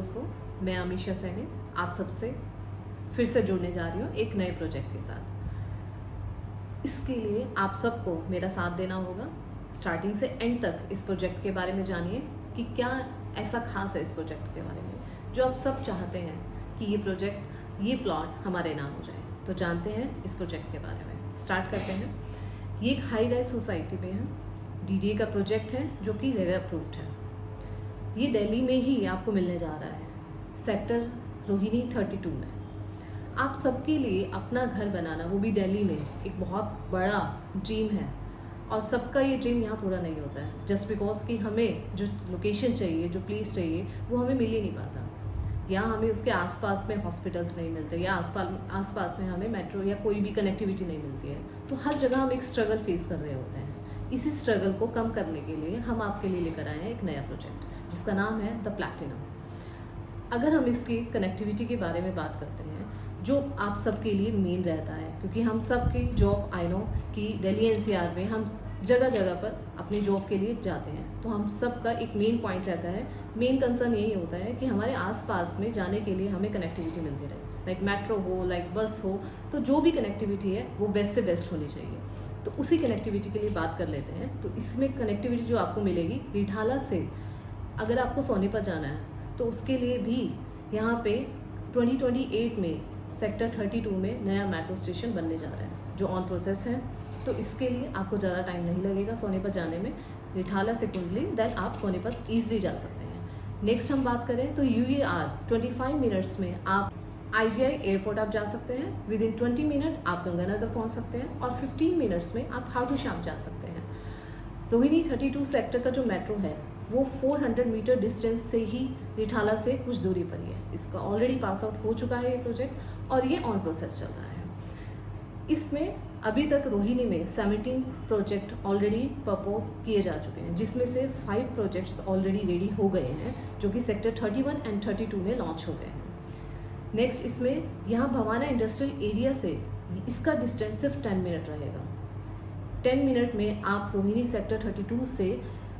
दोस्तों, मैं अमीशा सैनी आप सबसे फिर से जुड़ने जा रही हूँ एक नए प्रोजेक्ट के साथ। इसके लिए आप सबको मेरा साथ देना होगा। स्टार्टिंग से एंड तक इस प्रोजेक्ट के बारे में जानिए कि क्या ऐसा खास है इस प्रोजेक्ट के बारे में जो आप सब चाहते हैं कि ये प्रोजेक्ट, ये प्लॉट हमारे नाम हो जाए। तो जानते हैं इस प्रोजेक्ट के बारे में, स्टार्ट करते हैं। ये एक हाई राइज सोसाइटी में है, डीडीए का प्रोजेक्ट है जो कि रेरा अप्रूव्ड है। ये दिल्ली में ही आपको मिलने जा रहा है, सेक्टर रोहिणी 32 में। आप सबके लिए अपना घर बनाना, वो भी दिल्ली में, एक बहुत बड़ा ड्रीम है। और सबका ये ड्रीम यहाँ पूरा नहीं होता है जस्ट बिकॉज कि हमें जो लोकेशन चाहिए, जो प्लेस चाहिए, वो हमें मिल ही नहीं पाता। या हमें उसके आसपास में हॉस्पिटल्स नहीं मिलते, या आसपास में हमें मेट्रो या कोई भी कनेक्टिविटी नहीं मिलती है। तो हर जगह हम एक स्ट्रगल फेस कर रहे होते हैं। इसी स्ट्रगल को कम करने के लिए हम आपके लिए लेकर आए हैं एक नया प्रोजेक्ट जिसका नाम है द प्लैटिनम। अगर हम इसकी कनेक्टिविटी के बारे में बात करते हैं, जो आप सबके लिए मेन रहता है, क्योंकि हम सब की जॉब, आई नो कि दिल्ली एनसीआर में हम जगह जगह पर अपनी जॉब के लिए जाते हैं, तो हम सब का एक मेन पॉइंट रहता है, मेन कंसर्न यही होता है कि हमारे आसपास में जाने के लिए हमें कनेक्टिविटी मिलती रहे। लाइक मेट्रो हो, लाइक बस हो, तो जो भी कनेक्टिविटी है वो बेस्ट से बेस्ट होनी चाहिए। तो उसी कनेक्टिविटी के लिए बात कर लेते हैं। तो इसमें कनेक्टिविटी जो आपको मिलेगी रिठाला से, अगर आपको सोनीपत जाना है तो उसके लिए भी यहाँ पे 2028 में सेक्टर 32 में नया मेट्रो स्टेशन बनने जा रहा है जो ऑन प्रोसेस है। तो इसके लिए आपको ज़्यादा टाइम नहीं लगेगा सोनीपत जाने में। रिठाला से कुंडली, देन आप सोनीपत ईजिली जा सकते हैं। नेक्स्ट हम बात करें तो UER 25 मिनट्स में आप IGI एयरपोर्ट आप जा सकते हैं। विद इन 20 मिनट आप गंगानगर पहुंच सकते हैं और 15 मिनट्स में आप खाटू श्याम जा सकते हैं। रोहिणी 32 सेक्टर का जो मेट्रो है वो 400 मीटर डिस्टेंस से ही रिठाला से कुछ दूरी पर ही है। इसका ऑलरेडी पास आउट हो चुका है ये प्रोजेक्ट और ये ऑन प्रोसेस चल रहा है। इसमें अभी तक रोहिणी में 17 प्रोजेक्ट ऑलरेडी प्रपोज किए जा चुके हैं, जिसमें से 5 प्रोजेक्ट्स ऑलरेडी रेडी हो गए हैं जो कि सेक्टर 31 एंड 32 में लॉन्च हो गए हैं। नेक्स्ट इसमें यहाँ भवाना इंडस्ट्रियल एरिया से इसका डिस्टेंस सिर्फ 10 मिनट रहेगा। 10 मिनट में आप रोहिणी सेक्टर 32 से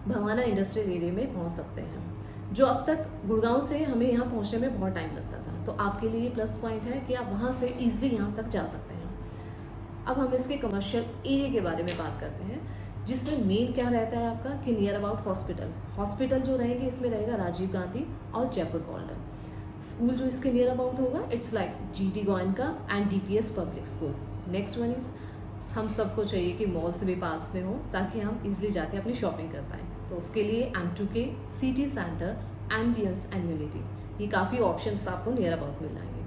भवाना इंडस्ट्रियल एरिया में पहुँच सकते हैं, जो अब तक गुड़गांव से हमें यहाँ पहुँचने में बहुत टाइम लगता था। तो आपके लिए प्लस पॉइंट है कि आप वहाँ से ईजिली यहाँ तक जा सकते हैं। अब हम इसके कमर्शियल एरिया के बारे में बात करते हैं, जिसमें मेन क्या रहता है आपका कि नियर अबाउट हॉस्पिटल जो रहेंगे, इसमें रहेगा राजीव गांधी और जयपुर गोल्डन। स्कूल जो इसके नियर अबाउट होगा, it's like GT Goenka and DPS public school. Next one is, हम सबको चाहिए कि मॉल से भी पास में हो ताकि हम इजिली जाके अपनी शॉपिंग कर पाएँ। तो उसके लिए M2K, city centre, ambience and unity, ये काफ़ी ऑप्शंस आपको नियर अबाउट मिल जाएंगे।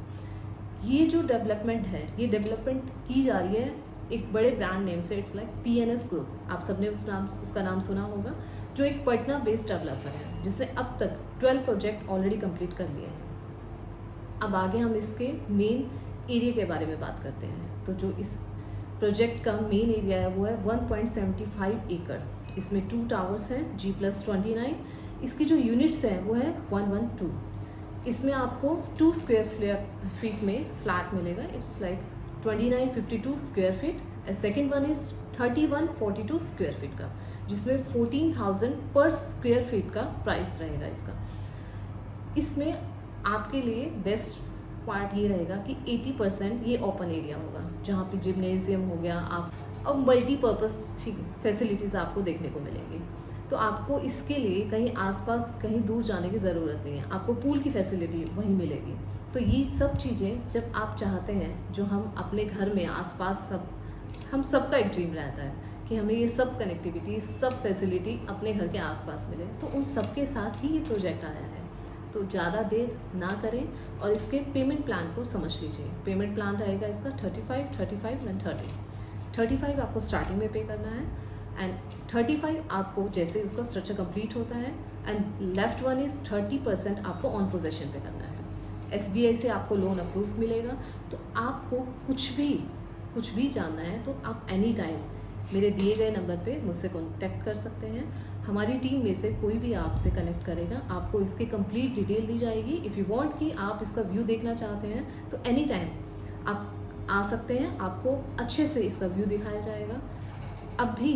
ये जो डेवलपमेंट है, ये डेवलपमेंट की जा रही है एक बड़े ब्रांड नेम से, इट्स लाइक PNS ग्रुप। आप सबने उसका नाम सुना होगा, जो एक पटना बेस्ड डेवलपर है जिसने अब तक 12 प्रोजेक्ट ऑलरेडी कंप्लीट कर लिए हैं। अब आगे हम इसके मेन एरिया के बारे में बात करते हैं। तो जो इस प्रोजेक्ट का मेन एरिया है वो है 1.75 एकड़। इसमें 2 टावर्स हैं G+29। इसकी जो यूनिट्स हैं वो है 112। इसमें आपको 2 स्क्वायर फीट में फ्लैट मिलेगा, it's like 2952 square feet. Second one is 3142 square feet का, जिसमें 14,000 पर स्क्वायर फीट का प्राइस रहेगा इसका। इसमें आपके लिए बेस्ट पार्ट ये रहेगा कि 80% ये ओपन एरिया होगा, जहाँ पे जिम्नेजियम हो गया, आप और मल्टीपर्पज़ फैसिलिटीज़ आपको देखने को मिलेंगी। तो आपको इसके लिए कहीं आसपास, कहीं दूर जाने की ज़रूरत नहीं है, आपको पूल की फैसिलिटी वहीं मिलेगी। तो ये सब चीज़ें जब आप चाहते हैं, जो हम अपने घर में आसपास हम सबका एक ड्रीम रहता है कि हमें ये सब कनेक्टिविटी, सब फैसिलिटी अपने घर के आसपास मिले, तो उन सबके साथ ही ये प्रोजेक्ट आया है। तो ज़्यादा देर ना करें और इसके पेमेंट प्लान को समझ लीजिए। पेमेंट प्लान रहेगा इसका 35, 35 एंड 30। 35 आपको स्टार्टिंग में पे करना है एंड 35 आपको जैसे उसका स्ट्रक्चर कंप्लीट होता है, एंड लेफ्ट वन इज़ 30% आपको ऑन पोजेशन पे करना है। SBI से आपको लोन अप्रूव मिलेगा। तो आपको कुछ भी जानना है तो आप एनी टाइम मेरे दिए गए नंबर पे मुझसे कॉन्टैक्ट कर सकते हैं। हमारी टीम में से कोई भी आपसे कनेक्ट करेगा, आपको इसकी कंप्लीट डिटेल दी जाएगी। इफ़ यू वांट कि आप इसका व्यू देखना चाहते हैं तो एनी टाइम आप आ सकते हैं, आपको अच्छे से इसका व्यू दिखाया जाएगा। अब भी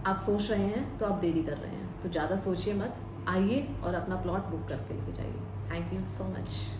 आप सोच रहे हैं तो आप देरी कर रहे हैं, तो ज़्यादा सोचिए मत, आइए और अपना प्लॉट बुक करके लेके जाइए। Thank you. You so much.